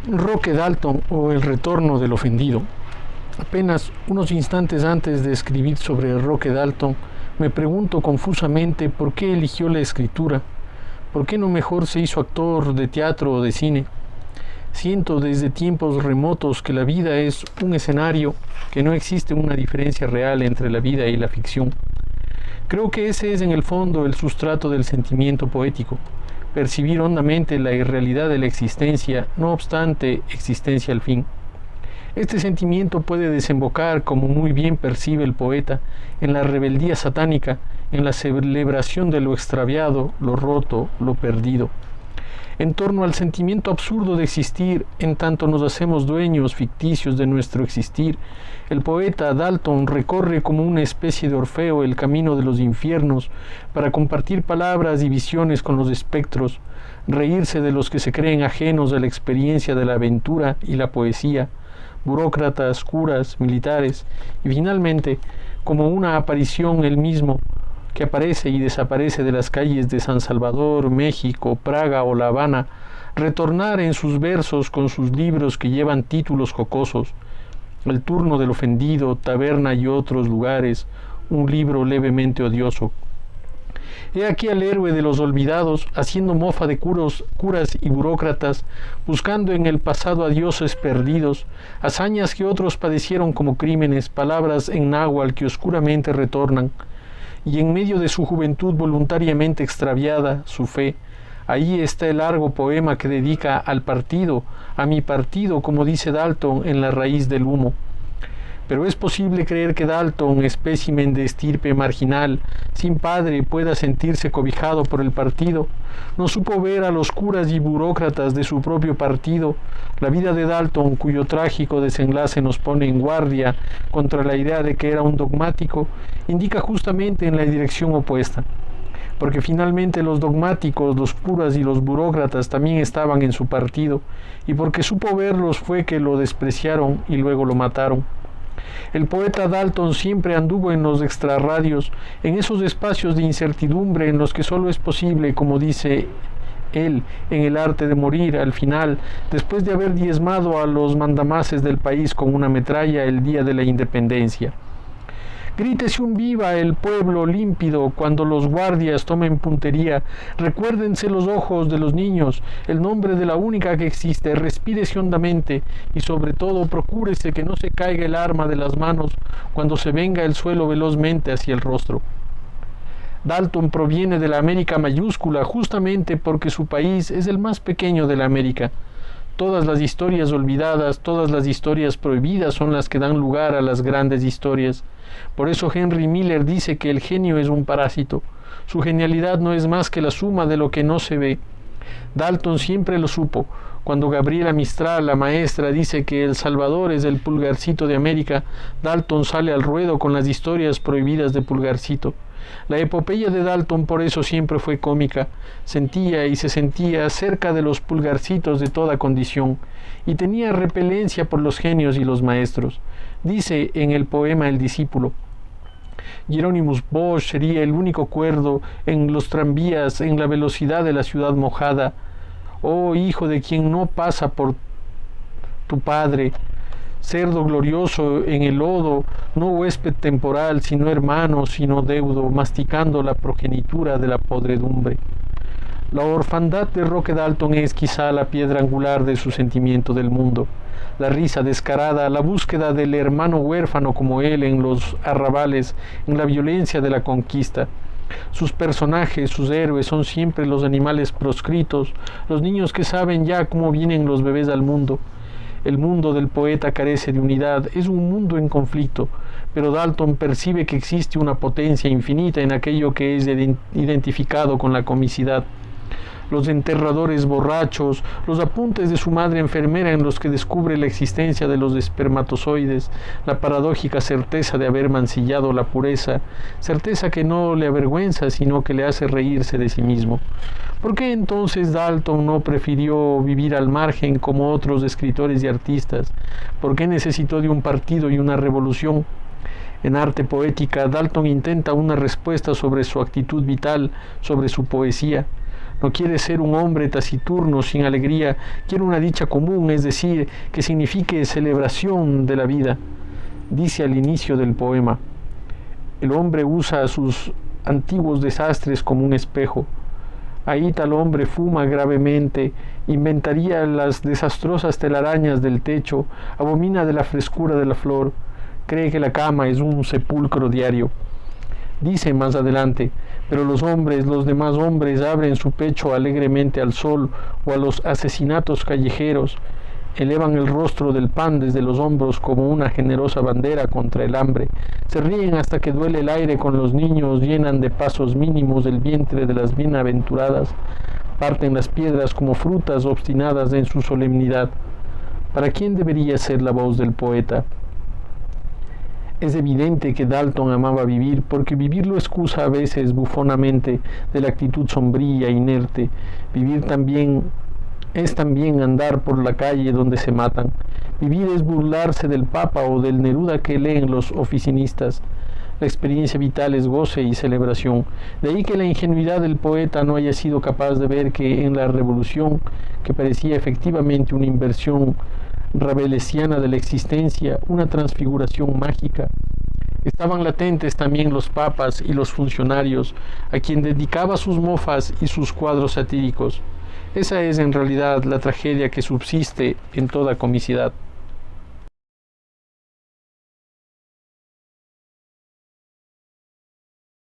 Roque Dalton o El retorno del ofendido. Apenas unos instantes antes de escribir sobre Roque Dalton, me pregunto confusamente por qué eligió la escritura, por qué no mejor se hizo actor de teatro o de cine. Siento desde tiempos remotos que la vida es un escenario, que no existe una diferencia real entre la vida y la ficción. Creo que ese es en el fondo el sustrato del sentimiento poético, percibir hondamente la irrealidad de la existencia, no obstante existencia al fin. Este sentimiento puede desembocar, como muy bien percibe el poeta, en la rebeldía satánica, en la celebración de lo extraviado, lo roto, lo perdido. En torno al sentimiento absurdo de existir, en tanto nos hacemos dueños ficticios de nuestro existir, el poeta Dalton recorre como una especie de Orfeo el camino de los infiernos para compartir palabras y visiones con los espectros, reírse de los que se creen ajenos a la experiencia de la aventura y la poesía, burócratas, curas, militares, y finalmente, como una aparición él mismo, que aparece y desaparece de las calles de San Salvador, México, Praga o La Habana, retornar en sus versos con sus libros que llevan títulos jocosos, El turno del ofendido, Taberna y otros lugares, un libro levemente odioso. He aquí al héroe de los olvidados, haciendo mofa de curas y burócratas, buscando en el pasado a dioses perdidos, hazañas que otros padecieron como crímenes, palabras en náhuatl que oscuramente retornan, y en medio de su juventud voluntariamente extraviada, su fe, ahí está el largo poema que dedica al partido, a mi partido, como dice Dalton en La raíz del humo. Pero es posible creer que Dalton, espécimen de estirpe marginal, sin padre, pueda sentirse cobijado por el partido. No supo ver a los curas y burócratas de su propio partido. La vida de Dalton, cuyo trágico desenlace nos pone en guardia contra la idea de que era un dogmático, indica justamente en la dirección opuesta. Porque finalmente los dogmáticos, los curas y los burócratas también estaban en su partido, y porque supo verlos fue que lo despreciaron y luego lo mataron. El poeta Dalton siempre anduvo en los extrarradios, en esos espacios de incertidumbre en los que solo es posible, como dice él, en El arte de morir, al final, después de haber diezmado a los mandamases del país con una metralla el día de la independencia. Grítese un viva el pueblo límpido cuando los guardias tomen puntería. Recuérdense los ojos de los niños, el nombre de la única que existe. Respírese hondamente y sobre todo procúrese que no se caiga el arma de las manos cuando se venga el suelo velozmente hacia el rostro. Dalton proviene de la América mayúscula justamente porque su país es el más pequeño de la América. Todas las historias olvidadas, todas las historias prohibidas son las que dan lugar a las grandes historias. Por eso Henry Miller dice que el genio es un parásito. Su genialidad no es más que la suma de lo que no se ve. Dalton siempre lo supo. Cuando Gabriela Mistral, la maestra, dice que El Salvador es el Pulgarcito de América, Dalton sale al ruedo con las historias prohibidas de Pulgarcito. La epopeya de Dalton por eso siempre fue cómica. Sentía y se sentía cerca de los pulgarcitos de toda condición y tenía repelencia por los genios y los maestros. Dice en el poema El discípulo: Hieronymus Bosch sería el único cuerdo en los tranvías, en la velocidad de la ciudad mojada. Oh hijo de quien no pasa por tu padre, cerdo glorioso en el lodo, no huésped temporal, sino hermano, sino deudo, masticando la progenitura de la podredumbre. La orfandad de Roque Dalton es quizá la piedra angular de su sentimiento del mundo. La risa descarada, la búsqueda del hermano huérfano como él en los arrabales, en la violencia de la conquista. Sus personajes, sus héroes son siempre los animales proscritos, los niños que saben ya cómo vienen los bebés al mundo. El mundo del poeta carece de unidad, es un mundo en conflicto, pero Dalton percibe que existe una potencia infinita en aquello que es identificado con la comicidad. Los enterradores borrachos, los apuntes de su madre enfermera en los que descubre la existencia de los espermatozoides, la paradójica certeza de haber mancillado la pureza, certeza que no le avergüenza, sino que le hace reírse de sí mismo. ¿Por qué entonces Dalton no prefirió vivir al margen como otros escritores y artistas? ¿Por qué necesitó de un partido y una revolución? En Arte Poética, Dalton intenta una respuesta sobre su actitud vital, sobre su poesía. No quiere ser un hombre taciturno, sin alegría, quiere una dicha común, es decir, que signifique celebración de la vida. Dice al inicio del poema: el hombre usa sus antiguos desastres como un espejo. Ahí tal hombre fuma gravemente, inventaría las desastrosas telarañas del techo, abomina de la frescura de la flor, cree que la cama es un sepulcro diario. Dice más adelante: pero los hombres, los demás hombres, abren su pecho alegremente al sol o a los asesinatos callejeros, elevan el rostro del pan desde los hombros como una generosa bandera contra el hambre, se ríen hasta que duele el aire con los niños, llenan de pasos mínimos el vientre de las bienaventuradas, parten las piedras como frutas obstinadas en su solemnidad. ¿Para quién debería ser la voz del poeta? Es evidente que Dalton amaba vivir, porque vivir lo excusa a veces bufonamente de la actitud sombría, inerte. Vivir es también andar por la calle donde se matan. Vivir es burlarse del Papa o del Neruda que leen los oficinistas. La experiencia vital es goce y celebración. De ahí que la ingenuidad del poeta no haya sido capaz de ver que en la revolución, que parecía efectivamente una inversión rabelesiana de la existencia, una transfiguración mágica, estaban latentes también los papas y los funcionarios, a quien dedicaba sus mofas y sus cuadros satíricos. Esa es en realidad la tragedia que subsiste en toda comicidad.